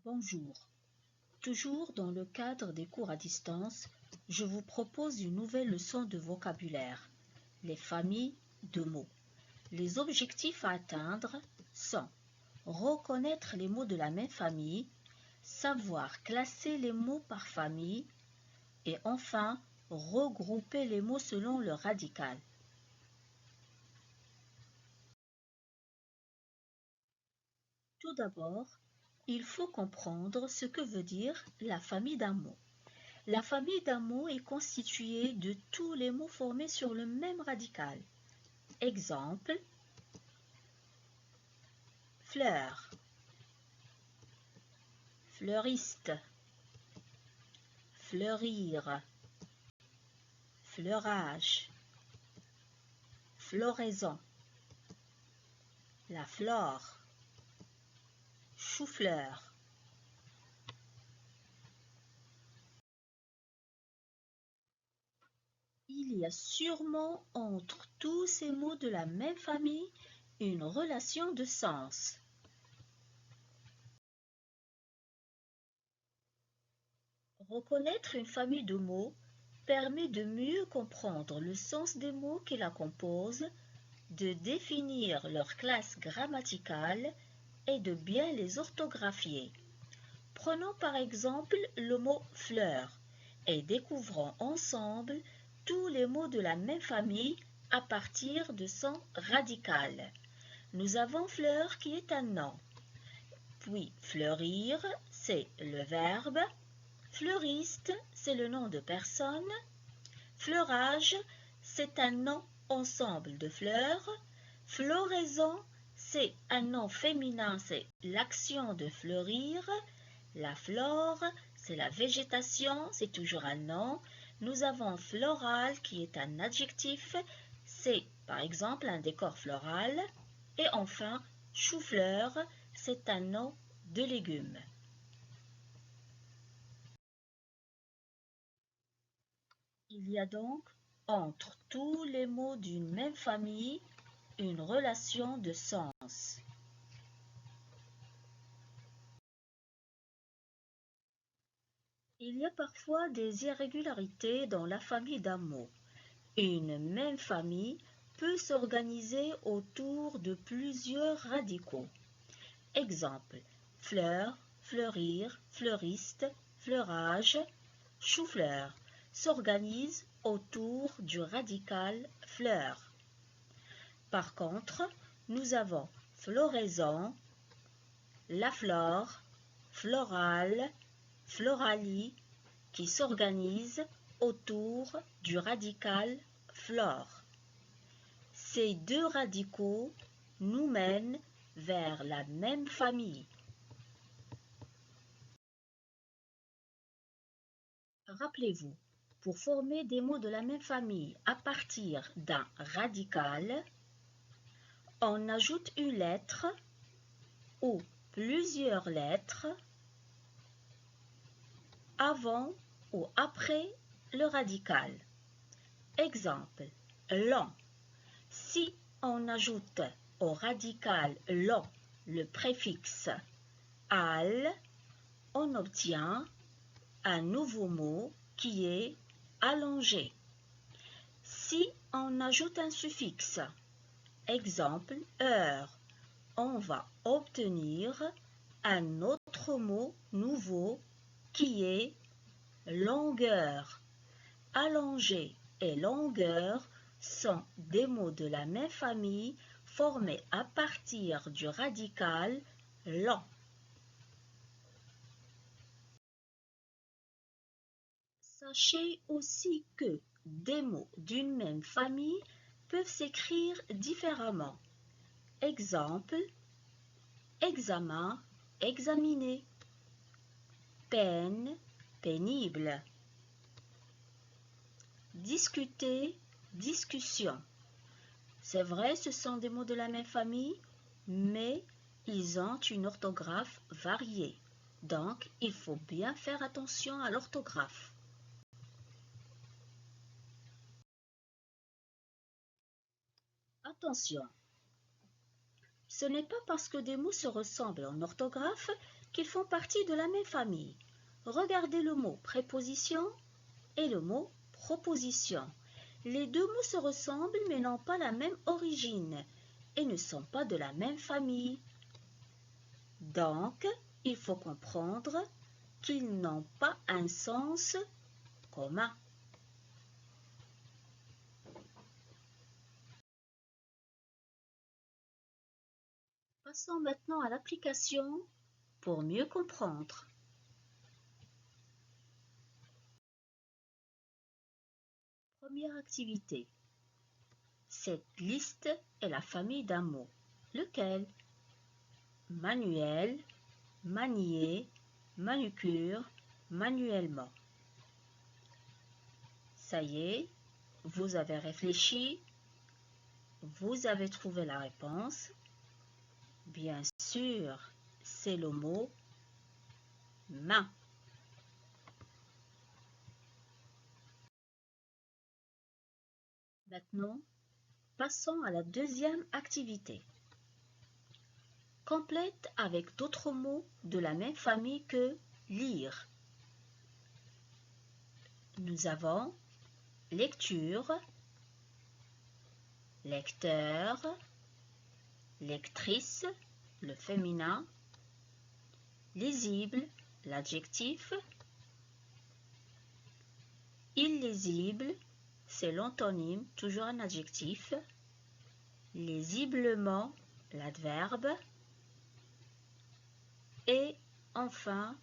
Bonjour. Toujours dans le cadre des cours à distance, je vous propose une nouvelle leçon de vocabulaire, les familles de mots. Les objectifs à atteindre sont reconnaître les mots de la même famille, savoir classer les mots par famille et enfin regrouper les mots selon leur radical. Tout d'abord, il faut comprendre ce que veut dire la famille d'un mot. La famille d'un mot est constituée de tous les mots formés sur le même radical. Exemple, fleur, fleuriste, fleurir, fleurage, floraison, la flore, chou-fleur. Il y a sûrement entre tous ces mots de la même famille une relation de sens. Reconnaître une famille de mots permet de mieux comprendre le sens des mots qui la composent, de définir leur classe grammaticale et de bien les orthographier. Prenons par exemple le mot fleur et découvrons ensemble tous les mots de la même famille à partir de son radical. Nous avons fleur qui est un nom, puis fleurir, c'est le verbe, fleuriste, c'est le nom de personne, fleurage, c'est un nom ensemble de fleurs, floraison, c'est un nom féminin, c'est l'action de fleurir, la flore, c'est la végétation, c'est toujours un nom. Nous avons floral qui est un adjectif, c'est par exemple un décor floral. Et enfin, chou-fleur, c'est un nom de légumes. Il y a donc entre tous les mots d'une même famille une relation de sens. Il y a parfois des irrégularités dans la famille d'un mot. Une même famille peut s'organiser autour de plusieurs radicaux. Exemple, fleur, fleurir, fleuriste, fleurage, chou-fleur s'organise autour du radical fleur. Par contre, nous avons floraison, la flore, floral, floralie qui s'organisent autour du radical flore. Ces deux radicaux nous mènent vers la même famille. Rappelez-vous, pour former des mots de la même famille à partir d'un radical, on ajoute une lettre ou plusieurs lettres avant ou après le radical. Exemple, long. Si on ajoute au radical long le préfixe al, on obtient un nouveau mot qui est allongé. Si on ajoute un suffixe, exemple heure, on va obtenir un autre mot nouveau qui est longueur. Allongé et longueur sont des mots de la même famille formés à partir du radical long. Sachez aussi que des mots d'une même famille peuvent s'écrire différemment. Exemple, examen, examiner, peine, pénible, discuter, discussion. C'est vrai, ce sont des mots de la même famille, mais ils ont une orthographe variée. Donc, il faut bien faire attention à l'orthographe. Attention, Ce n'est pas parce que des mots se ressemblent en orthographe qu'ils font partie de la même famille. Regardez le mot préposition et le mot proposition. Les deux mots se ressemblent mais n'ont pas la même origine et ne sont pas de la même famille. Donc, il faut comprendre qu'ils n'ont pas un sens commun. Passons maintenant à l'application pour mieux comprendre. Première activité. Cette liste est la famille d'un mot. Lequel? Manuel, manier, manucure, manuellement. Ça y est, vous avez réfléchi, vous avez trouvé la réponse. Bien sûr, c'est le mot main. Maintenant, passons à la deuxième activité. Complète avec d'autres mots de la même famille que lire. Nous avons lecture, lecteur, lectrice, le féminin, lisible, l'adjectif, illisible, c'est l'antonyme, toujours un adjectif, lisiblement, l'adverbe, et enfin,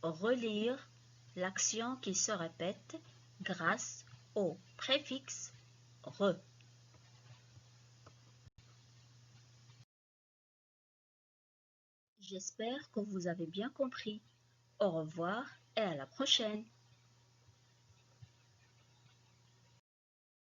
relire, l'action qui se répète grâce au préfixe re. J'espère que vous avez bien compris. Au revoir et à la prochaine.